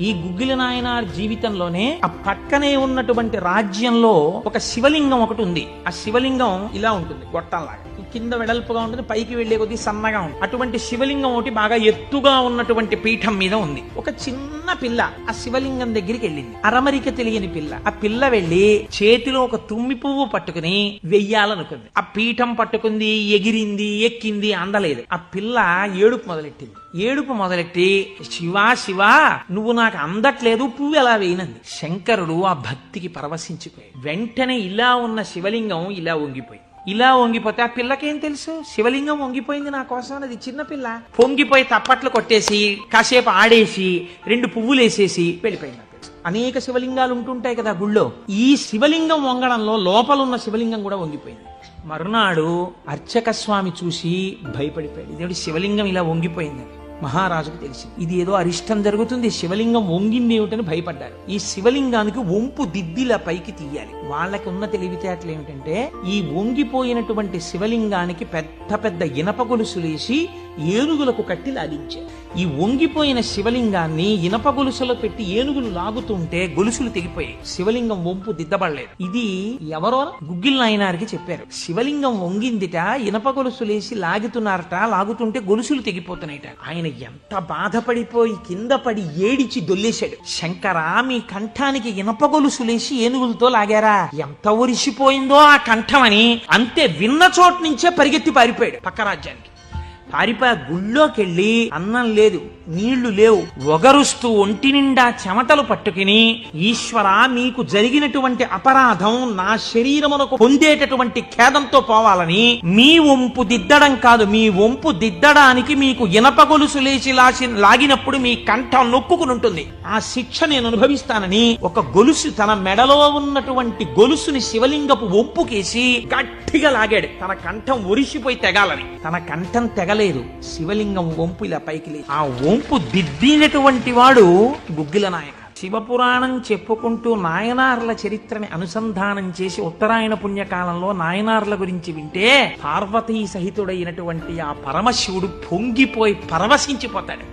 ఈ గుగ్గిల నాయనార్ జీవితంలోనే ఆ పక్కనే ఉన్నటువంటి రాజ్యంలో ఒక శివలింగం ఒకటి ఉంది. ఆ శివలింగం ఇలా ఉంటుంది, గొట్టంలాగా కింద వెడల్పుగా ఉంటుంది, పైకి వెళ్లే కొద్ది సన్నగా ఉంటుంది. అటువంటి శివలింగం ఒకటి బాగా ఎత్తుగా ఉన్నటువంటి పీఠం మీద ఉంది. ఒక చిన్న పిల్ల ఆ శివలింగం దగ్గరికి వెళ్ళింది, అరమరిక తెలియని పిల్ల. ఆ పిల్ల వెళ్లి చేతిలో ఒక తుమ్మి పువ్వు పట్టుకుని వెయ్యాలనుకుంది. ఆ పీఠం పట్టుకుంది, ఎగిరింది, ఎక్కింది, అందలేదు. ఆ పిల్ల ఏడుపు మొదలెట్టింది. ఏడుపు మొదలెట్టి శివా శివా నువ్వు నాకు అందట్లేదు, పువ్వు ఎలా వేయనంది. శంకరుడు ఆ భక్తికి పరవశించిపోయాడు. వెంటనే ఇలా ఉన్న శివలింగం ఇలా వంగిపోయి, ఇలా వంగిపోతే ఆ పిల్లకేం తెలుసు శివలింగం వంగిపోయింది నా కోసం, అది చిన్న పిల్ల. పొంగిపోయి తప్పట్లు కొట్టేసి కాసేపు ఆడేసి 2 పువ్వులు వేసేసి వెళ్ళిపోయింది. అనేక శివలింగాలు ఉంటుంటాయి కదా గుళ్ళో, ఈ శివలింగం వంగడంలో లోపలున్న శివలింగం కూడా వంగిపోయింది. మరునాడు అర్చక స్వామి చూసి భయపడిపోయాడు, ఇదేమిటి శివలింగం ఇలా వంగిపోయిందని. మహారాజుకు తెలిసింది ఇది ఏదో అరిష్టం జరుగుతుంది, శివలింగం వంగింది ఏమిటని భయపడ్డారు. ఈ శివలింగానికి వంపు దిద్దిలా పైకి తీయాలి. వాళ్ళకి ఉన్న తెలివితేటలు ఏమిటంటే ఈ వంగిపోయినటువంటి శివలింగానికి పెద్ద పెద్ద ఇనప గొలుసులేసి ఏనుగులకు కట్టి లాగించారు. ఈ వంగిపోయిన శివలింగాన్ని ఇనప గొలుసులో పెట్టి ఏనుగులు లాగుతుంటే గొలుసులు తెగిపోయాయి, శివలింగం వంపు దిద్దబడలేదు. ఇది ఎవరో గుగ్గిల నాయనారికి చెప్పారు. శివలింగం వంగిందిట, ఇనప గొలుసులేసి లాగుతున్నారట, లాగుతుంటే గొలుసులు తెగిపోతున్నాయిట. ఆయన ఎంత బాధపడిపోయి కింద పడి ఏడిచి దొల్లేశాడు. శంకరా మీ కంఠానికి ఇనప గొలుసులేసి ఏనుగులతో లాగారా, ఎంత ఒరిసిపోయిందో ఆ కంఠమని. అంతే, విన్న చోటు నుంచే పరిగెత్తి పారిపోయాడు పక్క రాజ్యానికి. పారిపోయి గుళ్ళోకెళ్ళి అన్నం లేదు, నీళ్లు లేవు, ఒగరుస్తూ ఒంటి నిండా చెమటలు పట్టుకుని ఈశ్వరా మీకు జరిగినటువంటి అపరాధం నా శరీరమునకు పొందేటటువంటి ఖేదంతో పోవాలని మీ వంపు దిద్దడం కాదు, మీ వంపు దిద్దడానికి మీకు ఇనప గొలుసు లేచి లాగినప్పుడు మీ కంఠం నొక్కుకుని ఉంటుంది, ఆ శిక్ష నేను అనుభవిస్తానని ఒక గొలుసు తన మెడలో ఉన్నటువంటి గొలుసుని శివలింగపు వంపుకేసి గట్టిగా లాగాడు, తన కంఠం ఒరిసిపోయి తెగాలని. తన కంఠం తెగలేదు, శివలింగం వంపు ఇలా పైకి లేచి ఆ వంపు దిద్దినటువంటి వాడు గుగ్గిల నాయన. శివపురాణం చెప్పుకుంటూ నాయనార్ల చరిత్రని అనుసంధానం చేసి ఉత్తరాయణ పుణ్యకాలంలో నాయనార్ల గురించి వింటే పార్వతీ సహితుడైనటువంటి ఆ పరమశివుడు పొంగిపోయి పరవశించిపోతాడు.